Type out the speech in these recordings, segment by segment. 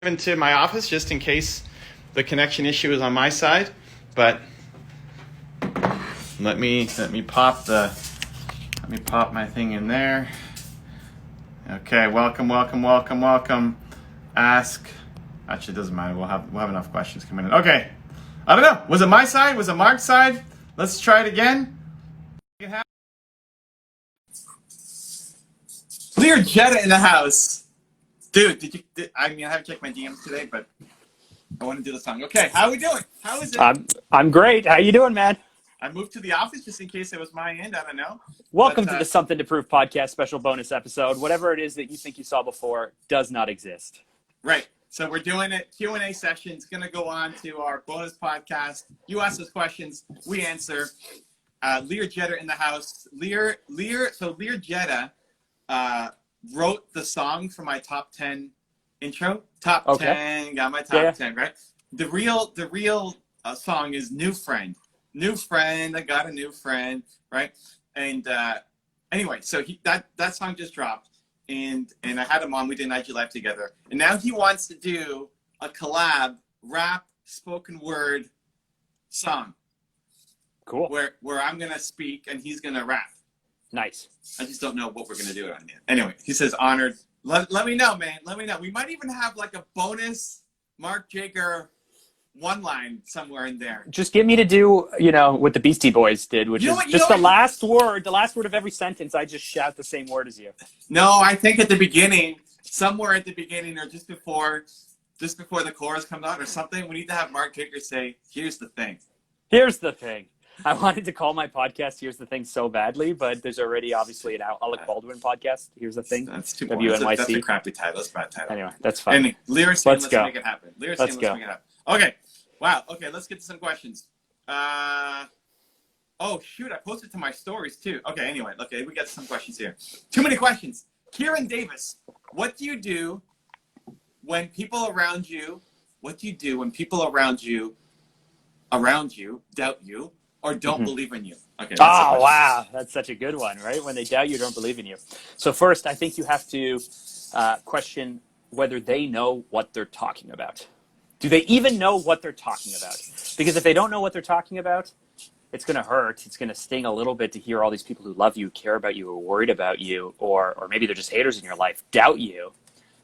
into my office just in case the connection issue is on my side, but let me pop my thing in there. Okay, welcome. Ask. Actually, it doesn't matter. We'll have enough questions coming in. Okay, I don't know. Was it my side? Was it Mark's side? Let's try it again. Clear Jetta in the house. Dude, I haven't checked my DMs today, but I want to do the song. Okay, how are we doing? How is it? I'm great. How you doing, man? I moved to the office just in case it was my end. I don't know. Welcome to the Something to Prove podcast special bonus episode. Whatever it is that you think you saw before does not exist. Right. So we're doing a Q&A session. It's going to go on to our bonus podcast. You ask us questions, we answer. Lear Jetta in the house. Lear Jetta wrote the song for my top 10 intro. Top 10, got my top 10, right? The real song is New Friend. New friend, I got a new friend, right? And anyway, so that song just dropped, and I had him on. We did Night Life together, and now he wants to do a collab rap spoken word song. Cool. Where I'm gonna speak and he's gonna rap. Nice. I just don't know what we're gonna do it on yet. Anyway, he says honored. Let me know, man. Let me know. We might even have like a bonus Mark Jager one line somewhere in there. Just get me to do, what the Beastie Boys did, which is just the last word of every sentence. I just shout the same word as you. No, I think at the beginning, somewhere at the beginning or just before the chorus comes out or something, we need to have Mark Jager say, "Here's the thing." Here's the thing. I wanted to call my podcast "Here's the Thing" so badly, but there's already obviously an Alec Baldwin podcast. Here's the thing. That's too WNYC. That's a crappy title. That's a bad title. Anyway, that's fine. Anyway, let's make it happen. Let's go. Okay. Wow. Okay, let's get to some questions. Oh shoot, I posted to my stories too. Okay, anyway, we got some questions here. Too many questions. Kieran Davis, what do you do when people around you doubt you or don't believe in you? Okay. Oh, wow. That's such a good one, right? When they doubt you, don't believe in you. So first, I think you have to question whether they know what they're talking about. Do they even know what they're talking about? Because if they don't know what they're talking about, it's going to hurt. It's going to sting a little bit to hear all these people who love you, care about you, are worried about you, or maybe they're just haters in your life, doubt you.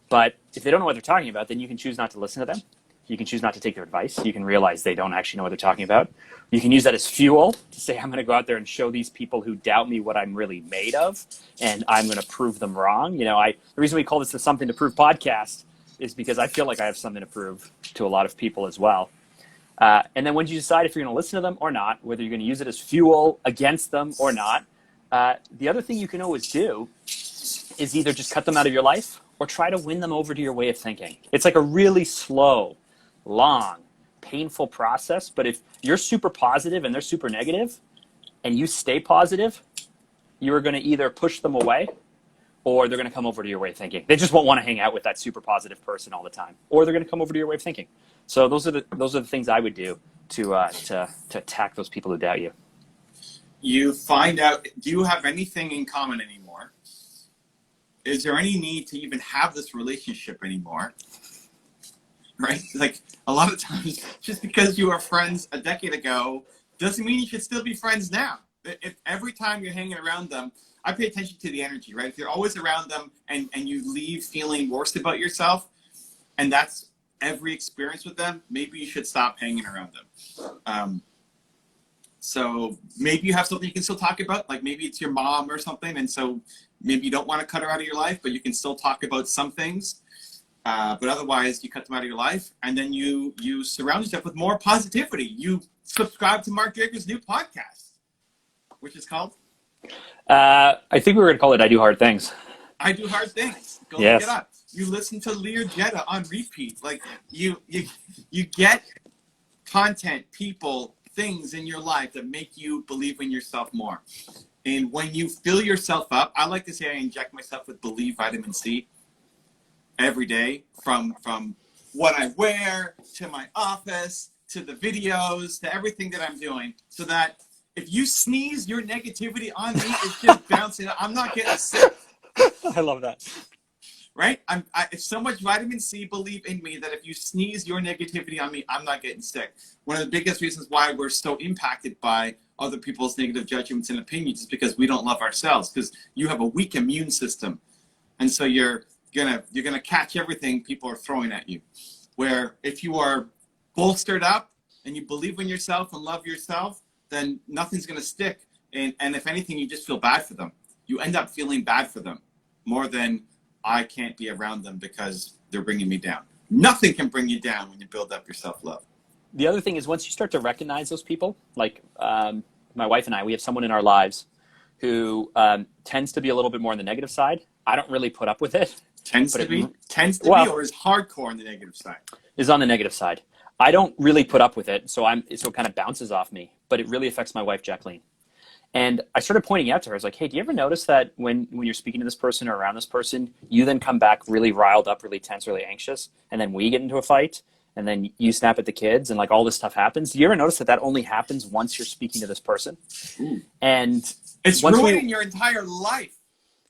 But if they don't know what they're talking about, then you can choose not to listen to them. You can choose not to take their advice. You can realize they don't actually know what they're talking about. You can use that as fuel to say, I'm going to go out there and show these people who doubt me what I'm really made of, and I'm going to prove them wrong. The reason we call this the Something to Prove podcast is because I feel like I have something to prove to a lot of people as well. And then when you decide if you're going to listen to them or not, whether you're going to use it as fuel against them or not, the other thing you can always do is either just cut them out of your life or try to win them over to your way of thinking. It's like a really slow, long, painful process. But if you're super positive and they're super negative and you stay positive, you're going to either push them away or they're going to come over to your way of thinking. They just won't want to hang out with that super positive person all the time, or they're going to come over to your way of thinking. So those are the things I would do to attack those people who doubt you. You find out, do you have anything in common anymore? Is there any need to even have this relationship anymore? Right? Like a lot of times, just because you were friends a decade ago doesn't mean you should still be friends now. If every time you're hanging around them, I pay attention to the energy, right? If you're always around them and you leave feeling worse about yourself, and that's every experience with them, maybe you should stop hanging around them. So maybe you have something you can still talk about, like maybe it's your mom or something, and so maybe you don't want to cut her out of your life, but you can still talk about some things. But otherwise, you cut them out of your life, and then you surround yourself with more positivity. You subscribe to Mark Jager's new podcast, which is called? I think we were going to call it I Do Hard Things. I Do Hard Things. Go yes. Look it up. You listen to Lear Jetta on repeat. Like you get content, people, things in your life that make you believe in yourself more. And when you fill yourself up, I like to say I inject myself with Believe vitamin C every day, from what I wear to my office to the videos to everything that I'm doing, so that if you sneeze, your negativity on me is just bouncing. I'm not getting sick. I love that. right? It's so much vitamin C believe in me that if you sneeze your negativity on me, I'm not getting sick. One of the biggest reasons why we're so impacted by other people's negative judgments and opinions is because we don't love ourselves, because you have a weak immune system. And so you're gonna catch everything people are throwing at you. Where if you are bolstered up and you believe in yourself and love yourself, then nothing's gonna stick. And if anything, you just feel bad for them. You end up feeling bad for them more than I can't be around them because they're bringing me down. Nothing can bring you down when you build up your self-love. The other thing is once you start to recognize those people, like my wife and I, we have someone in our lives who tends to be a little bit more on the negative side. I don't really put up with it. Tends to be, or is hardcore on the negative side? Is on the negative side. I don't really put up with it, so it kind of bounces off me. But it really affects my wife, Jacqueline. And I started pointing out to her, I was like, hey, do you ever notice that when you're speaking to this person or around this person, you then come back really riled up, really tense, really anxious, and then we get into a fight, and then you snap at the kids, and like all this stuff happens? Do you ever notice that only happens once you're speaking to this person? Ooh. And it's ruining your entire life.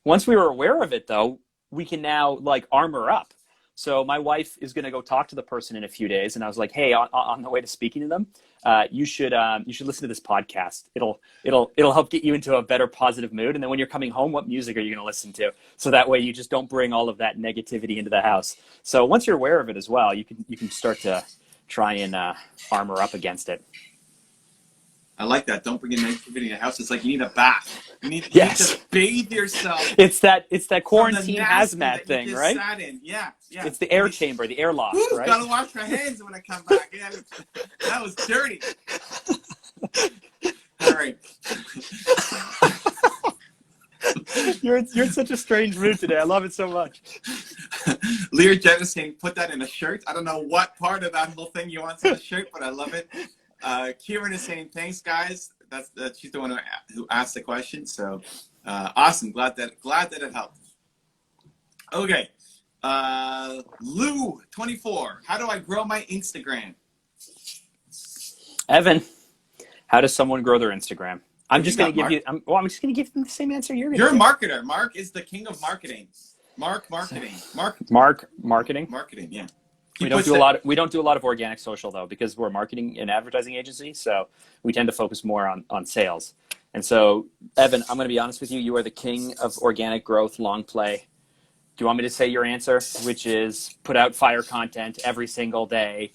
Once we were aware of it, though, we can now like armor up. So my wife is going to go talk to the person in a few days, and I was like, "Hey, on the way to speaking to them, you should listen to this podcast. It'll help get you into a better positive mood. And then when you're coming home, what music are you going to listen to? So that way you just don't bring all of that negativity into the house. So once you're aware of it as well, you can start to try and armor up against it. I like that. Don't bring in negativity in the house. It's like you need a bath. You need to bathe yourself. It's that quarantine hazmat thing, right? Sat in. Yeah. It's the air chamber, the air loft, right? Gotta wash my hands when I come back. Yeah, that was dirty. All right. You're in such a strange mood today. I love it so much. Lear Jen is saying, put that in a shirt. I don't know what part of that whole thing you want in the shirt, but I love it. Kieran is saying, thanks, guys. She's the one who asked the question. So awesome. Glad that it helped. Okay. Lou 24. How do I grow my Instagram? Evan, how does someone grow their Instagram? I'm just going to give you. I'm just going to give them the same answer you're going to. You're a marketer. Mark is the king of marketing. Marketing. Marketing. Yeah. We don't do a lot of organic social though, because we're a marketing and advertising agency. So we tend to focus more on sales. And so, Evan, I'm going to be honest with you. You are the king of organic growth, long play. Do you want me to say your answer, which is put out fire content every single day,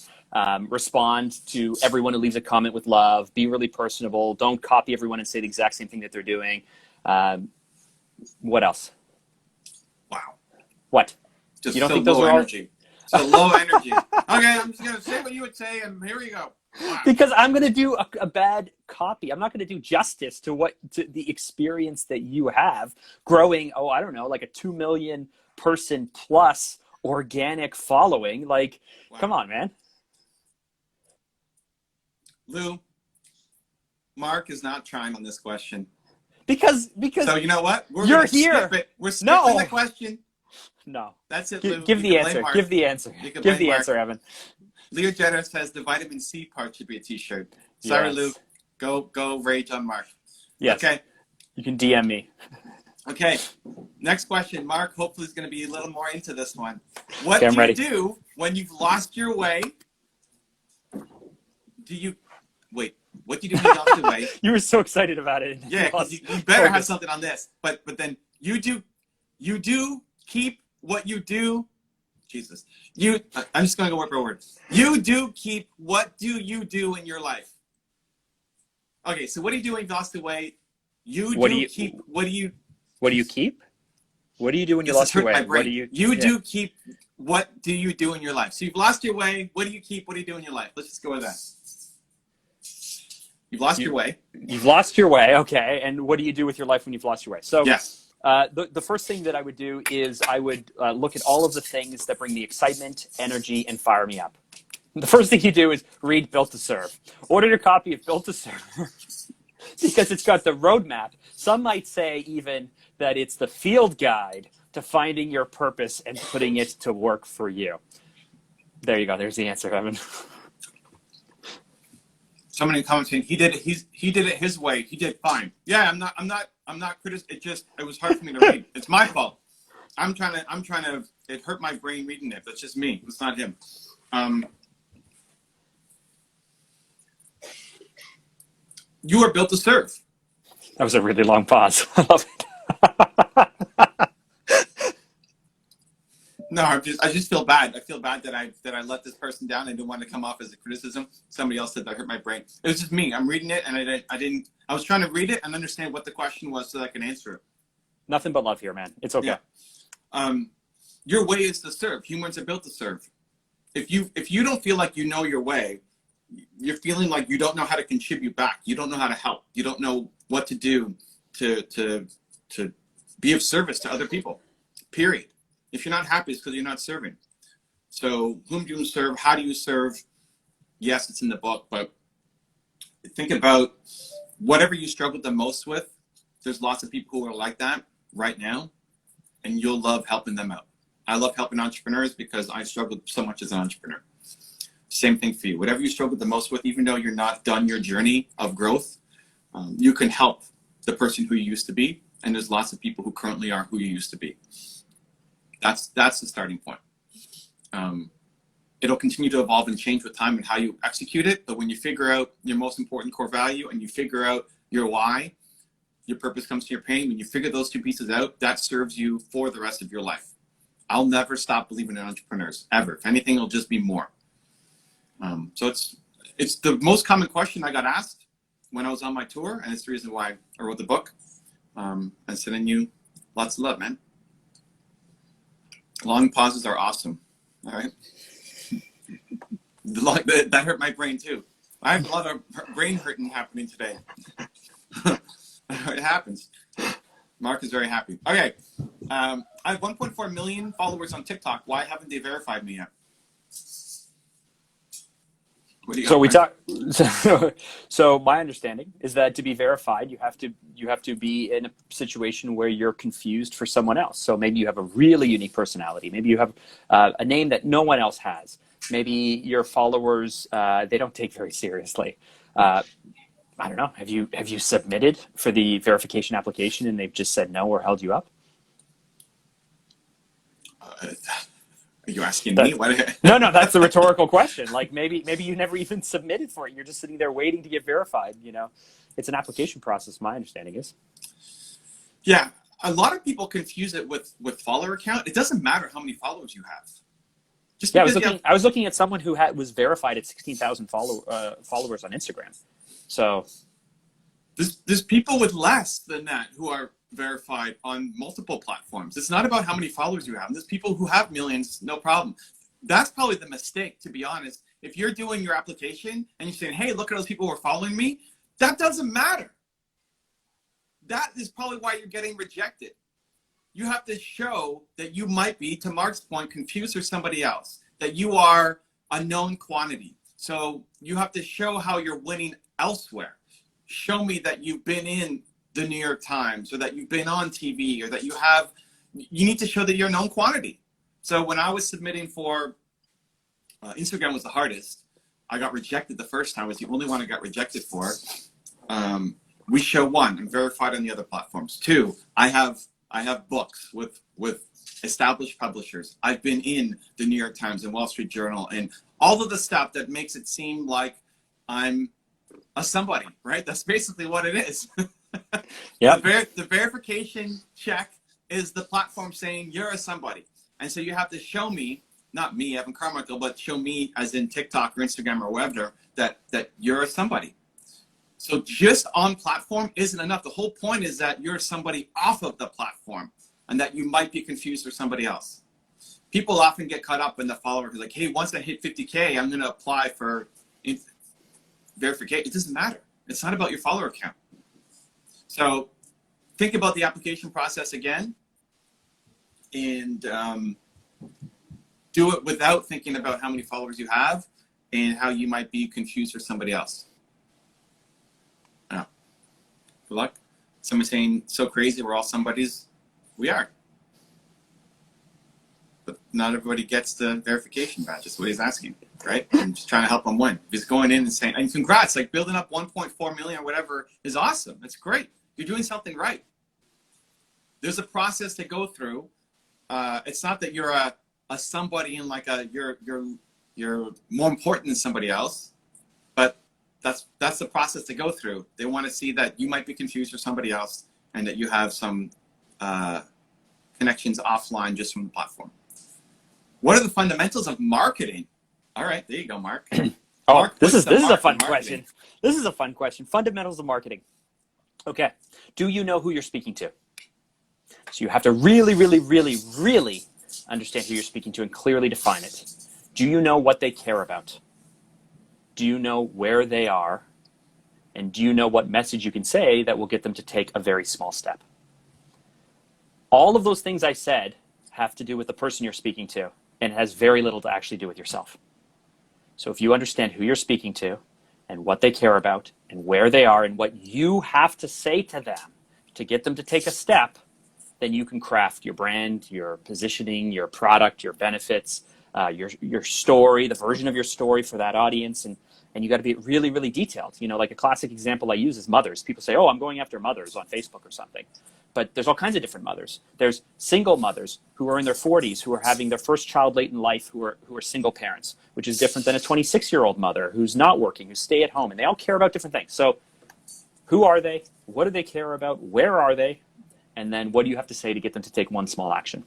respond to everyone who leaves a comment with love, be really personable, don't copy everyone and say the exact same thing that they're doing. What else? Wow. What? Just you don't so think those low are energy. So low energy. Okay, I'm just going to say what you would say, and here we go. Wow. Because I'm going to do a bad copy. I'm not going to do justice to the experience that you have growing, I don't know, like a 2 million person plus organic following. Like, wow. Come on, man. Lou, Mark is not trying on this question. Because so you know what? You're here. Skip it. We're skipping the question. No. That's it, Lou. Give the answer. Give the answer. Give the answer, Evan. Leo Jenner says the vitamin C part should be a t-shirt. Sorry, yes. Lou. Go rage on Mark. Yes. Okay. You can DM me. Okay. Next question. Mark hopefully is going to be a little more into this one. What do you do when you've lost your way? What do you do when you lost your way? You were so excited about it. Yeah, because you better have something on this. But then you do keep what you do. Jesus. I'm just going to go word by word. You do keep, what do you do in your life? Okay, so what do you do when you've lost the way? What do you keep? What do you keep? What do you do when you lost your way? What do you do keep, what do you do in your life? So you've lost your way. What do you keep? What do you do in your life? Let's just go with that. You've lost your way. You've lost your way, okay. And what do you do with your life when you've lost your way? So yes. The first thing that I would do is I would look at all of the things that bring me excitement, energy, and fire me up. The first thing you do is read Built to Serve. Order your copy of Built to Serve because it's got the roadmap. Some might say even that it's the field guide to finding your purpose and putting it to work for you. There you go. There's the answer, Evan. Somebody in the comments saying he did it his way. He did fine. Yeah, I'm not criticizing. It was hard for me to read. It's my fault. I'm trying to it hurt my brain reading it. That's just me. It's not him. You are built to serve. That was a really long pause. I love it. No, I just feel bad. I feel bad that I let this person down. I didn't want to come off as a criticism. Somebody else said that hurt my brain. It was just me. I'm reading it, and I was trying to read it and understand what the question was so that I can answer it. Nothing but love here, man. It's okay. Yeah. Your way is to serve. Humans are built to serve. If you don't feel like you know your way, you're feeling like you don't know how to contribute back. You don't know how to help. You don't know what to do to be of service to other people. Period. If you're not happy, it's because you're not serving. So whom do you serve? How do you serve? Yes, it's in the book, but think about whatever you struggle the most with. There's lots of people who are like that right now, and you'll love helping them out. I love helping entrepreneurs because I struggled so much as an entrepreneur. Same thing for you. Whatever you struggle the most with, even though you're not done your journey of growth, you can help the person who you used to be, and there's lots of people who currently are who you used to be. That's the starting point. It'll continue to evolve and change with time and how you execute it, but when you figure out your most important core value and you figure out your why, your purpose comes to your pain. When you figure those two pieces out, that serves you for the rest of your life. I'll never stop believing in entrepreneurs, ever. If anything, it'll just be more. So it's the most common question I got asked when I was on my tour, and it's the reason why I wrote the book. And sending you lots of love, man. Long pauses are awesome. All right. That hurt my brain too. I have a lot of brain hurting happening today. It happens. Mark is very happy. Okay. I have 1.4 million followers on TikTok. Why haven't they verified me yet? So we talk. So my understanding is that to be verified, you have to be in a situation where you're confused for someone else. So maybe you have a really unique personality. Maybe you have a name that no one else has. Maybe your followers they don't take very seriously. I don't know. Have you submitted for the verification application and they've just said no or held you up? Are you asking me? What? No, that's a rhetorical question. Like maybe you never even submitted for it. You're just sitting there waiting to get verified. You know, it's an application process. My understanding is. Yeah, a lot of people confuse it with follower count. It doesn't matter how many followers you have. Just yeah, I was looking at someone who was verified at 16,000 followers on Instagram. So there's people with less than that who are verified on multiple platforms. It's not about how many followers you have. There's people who have millions, no problem. That's probably the mistake, to be honest. If you're doing your application and you're saying, hey, look at those people who are following me, that doesn't matter. That is probably why you're getting rejected. You have to show that you might be, to Mark's point, confused or somebody else, that you are a known quantity. So you have to show how you're winning elsewhere. Show me that you've been in the New York Times, or that you've been on TV, or that you need to show that you're a known quantity. So when I was submitting for, Instagram was the hardest. I got rejected the first time. It was the only one I got rejected for. We show one, I'm verified on the other platforms. Two, I have books with established publishers. I've been in the New York Times and Wall Street Journal and all of the stuff that makes it seem like I'm a somebody, right? That's basically what it is. Yeah. The verification check is the platform saying you're a somebody. And so you have to show me, not me, Evan Carmichael, but show me as in TikTok or Instagram or whatever, that you're a somebody. So just on platform isn't enough. The whole point is that you're somebody off of the platform and that you might be confused for somebody else. People often get caught up in the follower who's like, hey, once I hit 50K, I'm going to apply for verification. It doesn't matter. It's not about your follower count. So think about the application process again and do it without thinking about how many followers you have and how you might be confused for somebody else. Good luck. Someone saying, so crazy, we're all somebodies. We are. But not everybody gets the verification badge. That's what he's asking, right? I'm just trying to help him win. If he's going in and saying, and congrats, like building up 1.4 million or whatever is awesome. That's great. You're doing something right. There's a process to go through. It's not that you're a a somebody in like you're more important than somebody else, but that's the process to go through. They want to see that you might be confused with somebody else and that you have some connections offline just from the platform. What are the fundamentals of marketing? All right, there you go, Mark. Oh, Mark, this is a fun marketing? question. This is a fun question. Fundamentals of marketing. Okay. Do you know who you're speaking to? So you have to really, really, really, really understand who you're speaking to and clearly define it. Do you know what they care about? Do you know where they are? And do you know what message you can say that will get them to take a very small step? All of those things I said have to do with the person you're speaking to, and it has very little to actually do with yourself. So if you understand who you're speaking to and what they care about and where they are and what you have to say to them to get them to take a step, then you can craft your brand, your positioning, your product, your benefits, your story, the version of your story for that audience, and you got to be really, really detailed. You know, like a classic example I use is mothers. People say, "Oh, I'm going after mothers on Facebook or something," but there's all kinds of different mothers. There's single mothers who are in their 40s who are having their first child late in life, who are single parents, which is different than a 26-year-old mother who's not working, who stay at home, and they all care about different things. So, who are they? What do they care about? Where are they? And then what do you have to say to get them to take one small action?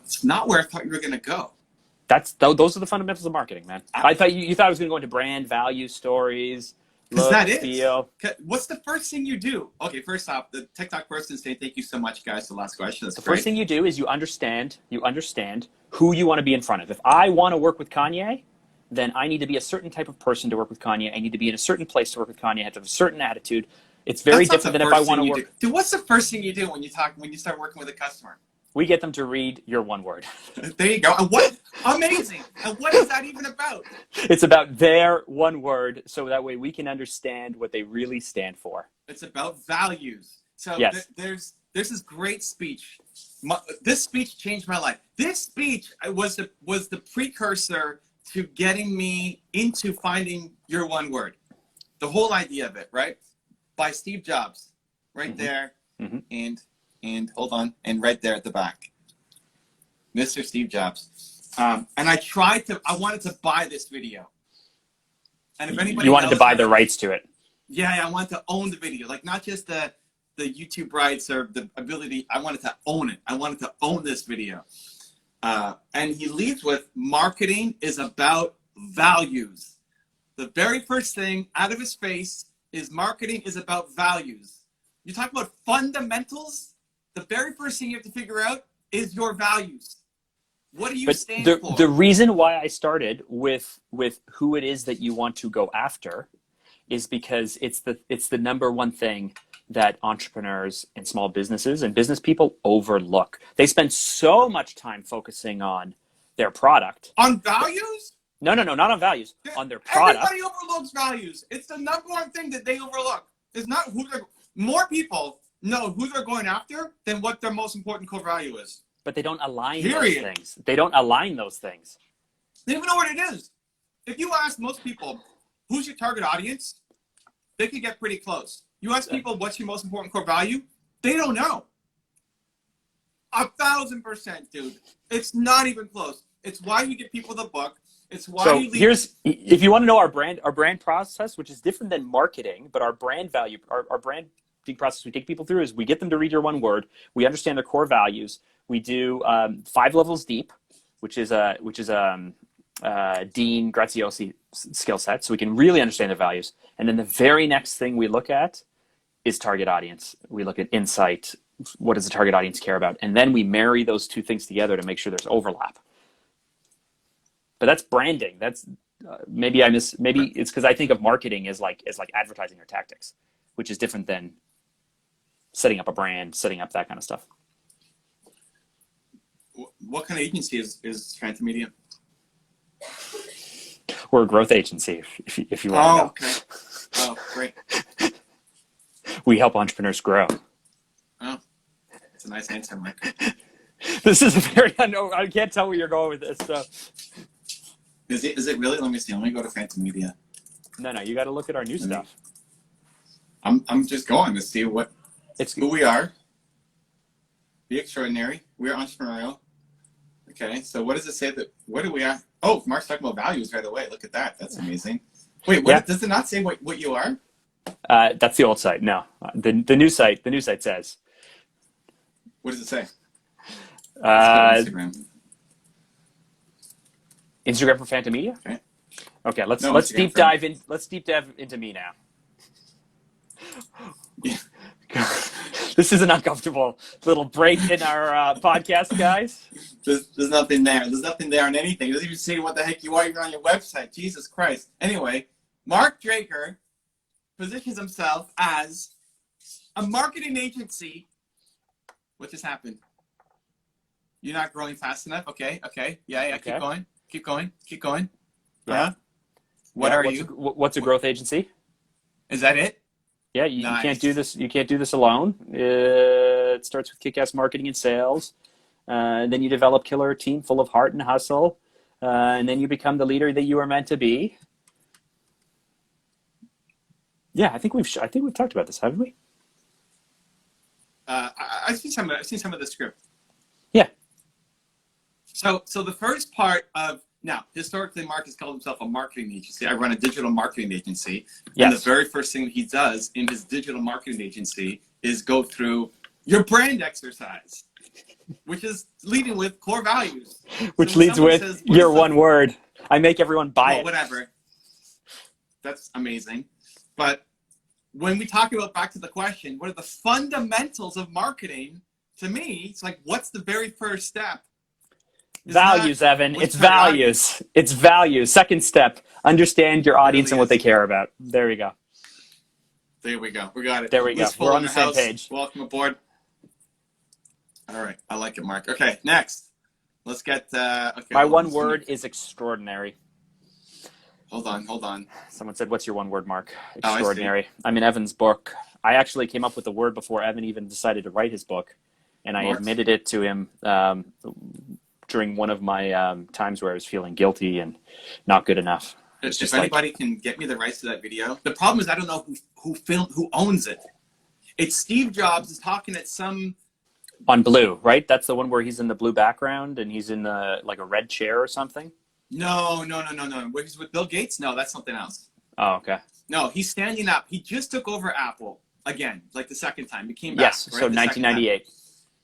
It's not where I thought you were going to go. Those are the fundamentals of marketing, man. I thought you thought I was going to go into brand, value, stories, look, that is. feel. What's the first thing you do? Okay, first off, the TikTok person saying thank you so much, guys. The last question. That's the great. first thing you do is you understand who you want to be in front of. If I want to work with Kanye, then I need to be a certain type of person to work with Kanye. I need to be in a certain place to work with Kanye. I have to have a certain attitude. It's very different than if I want to work. Dude, what's the first thing you do when you start working with a customer? We get them to read your one word. There you go. And what? Amazing. And what is that even about? It's about their one word, so that way we can understand what they really stand for. It's about values. So yes. There's this great speech. This speech changed my life. This speech was the precursor to getting me into finding your one word. The whole idea of it, right? By Steve Jobs, right there, and hold on, and right there at the back, Mr. Steve Jobs. And I wanted to buy this video. And if anybody you wanted to buy the rights to it. Yeah, I wanted to own the video, like not just the YouTube rights or the ability. I wanted to own it. I wanted to own this video. And he leads with marketing is about values. The very first thing out of his face is marketing is about values. You talk about fundamentals. The very first thing you have to figure out is your values. What do you stand for? The reason why I started with who it is that you want to go after is because it's the number one thing that entrepreneurs and small businesses and business people overlook. They spend so much time focusing on their product. On values? No, not on values. On their product. Everybody overlooks values. It's the number one thing that they overlook. It's not who they're. More people know who they're going after than what their most important core value is. But they don't align those things. They don't align those things. They don't even know what it is. If you ask most people, who's your target audience? They could get pretty close. You ask people, what's your most important core value? They don't know. 1,000%, dude. It's not even close. It's why you get people the book. It's why so you leave. If you want to know our brand process, which is different than marketing, but our brand value, our branding process we take people through is we get them to read your one word. We understand their core values. We do 5 levels deep, which is a Dean Graziosi skill set, so we can really understand their values. And then the very next thing we look at is target audience. We look at insight. What does the target audience care about? And then we marry those two things together to make sure there's overlap. But that's branding. That's maybe it's because I think of marketing as like advertising or tactics, which is different than setting up a brand, setting up that kind of stuff. What kind of agency is Phantom Media? We're a growth agency, if you want to know. Okay. Oh, great. We help entrepreneurs grow. Oh, that's a nice answer, Mike. This is a very I can't tell where you're going with this. So. Is it really? Let me see. Let me go to Phantom Media. No, you got to look at our new stuff. I'm just going to see who we are. Be extraordinary. We are entrepreneurial. Okay, so what does it say that, what do we have? Oh, Mark's talking about values right away. Look at that. That's amazing. Wait, what, Yeah. does it not say what you are? That's the old site. No, the new site. The new site says. What does it say? Let's go to Instagram. Instagram for Phantom Media. Okay. Okay, let's Instagram deep for- dive in. Let's deep dive into me now. Yeah. This is an uncomfortable little break in our podcast, guys. There's nothing there. There's nothing there on anything. It doesn't even say what the heck you are even on your website. Jesus Christ. Anyway, Mark Draker positions himself as a marketing agency. What just happened? You're not growing fast enough? Okay. Yeah. Okay. Keep going. Yeah. What are you? What's a growth agency? Is that it? Yeah, you Nice. can't do this. You can't do this alone. It starts with kick-ass marketing and sales. Then you develop killer team full of heart and hustle, and then you become the leader that you are meant to be. Yeah, I think we've talked about this, haven't we? I've seen some of the script. Yeah. So the first part of now, historically, Mark has called himself a marketing agency. I run a digital marketing agency. Yes. And the very first thing he does in his digital marketing agency is go through your brand exercise, which is leading with core values. Which So when leads someone with says, "What your is the-" one word. I make everyone buy Well, it. whatever. That's amazing. But when we talk about back to the question, what are the fundamentals of marketing? To me, it's like, what's the very first step? It's Values, not Evan. what's It's priority. values. It's values. Second step, understand your audience really and what is. they care about. There we go. There we go. We got it. There we go. Blissful We're in on the same house. page. Welcome aboard. All right. I like it, Mark. Okay, next. Let's get... okay, My hold on. one word is extraordinary. Hold on. Someone said, what's your one word, Mark? Oh, I see. Extraordinary. I'm in Evan's book. I actually came up with the word before Evan even decided to write his book. And I Mark? admitted it to him during one of my times where I was feeling guilty and not good enough. If anybody can get me the rights to that video. The problem is I don't know who owns it. It's Steve Jobs is talking at some... On Blue, right? That's the one where he's in the blue background and he's in the like a red chair or something? No. Where he's with Bill Gates? No, that's something else. Oh, okay. No, he's standing up. He just took over Apple again, like the second time. He came back. Yes, right, so the second 1998. time.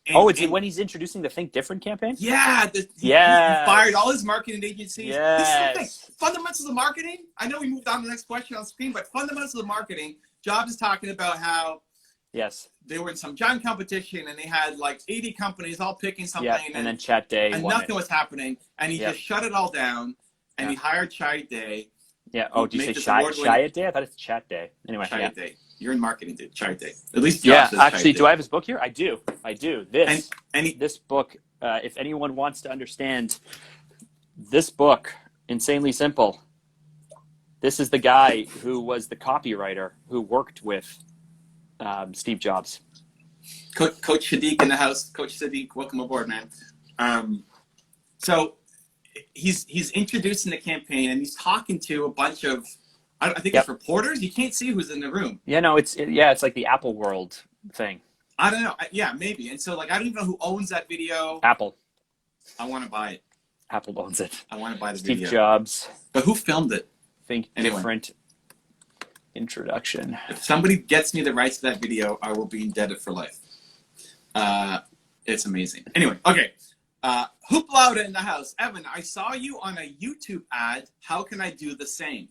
And- Oh, it's and- when he's introducing the Think Different campaign? Yeah. He Yes. fired all his marketing agencies. Yes. This is the thing. Fundamentals of marketing. I know we moved on to the next question on screen, but fundamentals of marketing. Jobs is talking about how Yes. they were in some giant competition and they had like 80 companies all picking something. Yeah, and then Chat Day and won nothing it. was happening. And he just shut it all down. And he hired Chai Day. Yeah. Oh, do you Make say this Shy award-winning- Day? I thought it's Chat Day. Anyway, Chai yeah. Day. You're in marketing, dude. Chai Day. At least Josh Yeah, says Chai actually, Day. do I have his book here? I do. This And he, this book, if anyone wants to understand this book, Insanely Simple, this is the guy who was the copywriter who worked with Steve Jobs. Coach Sadiq in the house. Coach Sadiq, welcome aboard, man. So he's introducing the campaign and he's talking to a bunch of, I think it's reporters. You can't see who's in the room. Yeah, no, it's like the Apple World thing. I don't know. Yeah, maybe. And so like, I don't even know who owns that video. Apple. I want to buy it. Apple owns it. I want to buy the Steve video. Jobs. But who filmed it? Think Anyway. Different introduction. If somebody gets me the rights to that video, I will be indebted for life. It's amazing. Anyway, okay. Hoop Lauda in the house. Evan, I saw you on a YouTube ad. How can I do the same?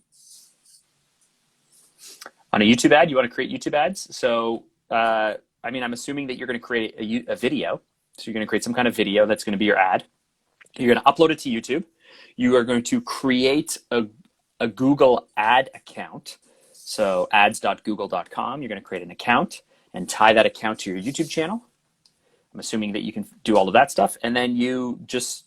On a YouTube ad, you want to create YouTube ads. So, I'm assuming that you're going to create a video. So you're going to create some kind of video that's going to be your ad. You're going to upload it to YouTube. You are going to create a Google ad account. So ads.google.com. You're going to create an account and tie that account to your YouTube channel. I'm assuming that you can do all of that stuff. And then you just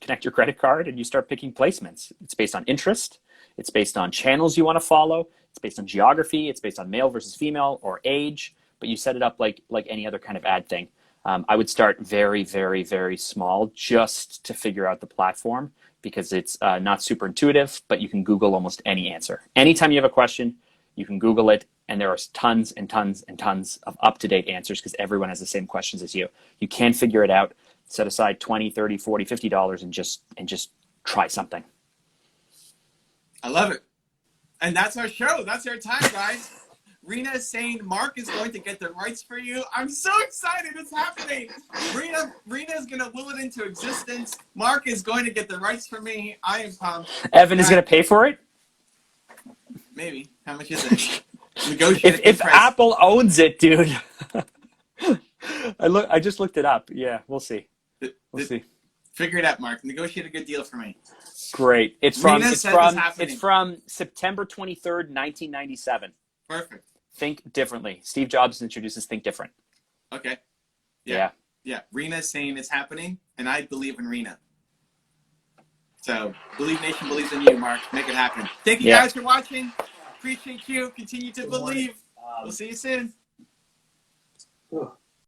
connect your credit card and you start picking placements. It's based on interest. It's based on channels you want to follow. It's based on geography. It's based on male versus female or age. But you set it up like any other kind of ad thing. I would start very, very, very small just to figure out the platform because it's not super intuitive, but you can Google almost any answer. Anytime you have a question, you can Google it, and there are tons and tons and tons of up-to-date answers because everyone has the same questions as you. You can figure it out. Set aside $20, $30, $40, $50 and just try something. I love it. And that's our show. That's our time, guys. Rena is saying Mark is going to get the rights for you. I'm so excited. It's happening. Rena is going to will it into existence. Mark is going to get the rights for me. I am pumped. Evan is going to pay for it? Maybe. How much is it? Negotiate If Apple owns it, dude. I just looked it up. Yeah, we'll see. We'll see. Figure it out, Mark. Negotiate a good deal for me. Great. It's from September 23rd, 1997. Perfect. Think differently. Steve Jobs introduces Think Different. Okay. Yeah. Rena is saying it's happening, and I believe in Rena. So, Believe Nation believes in you, Mark. Make it happen. Thank you guys for watching. Appreciate you. Continue to believe. We'll see you soon.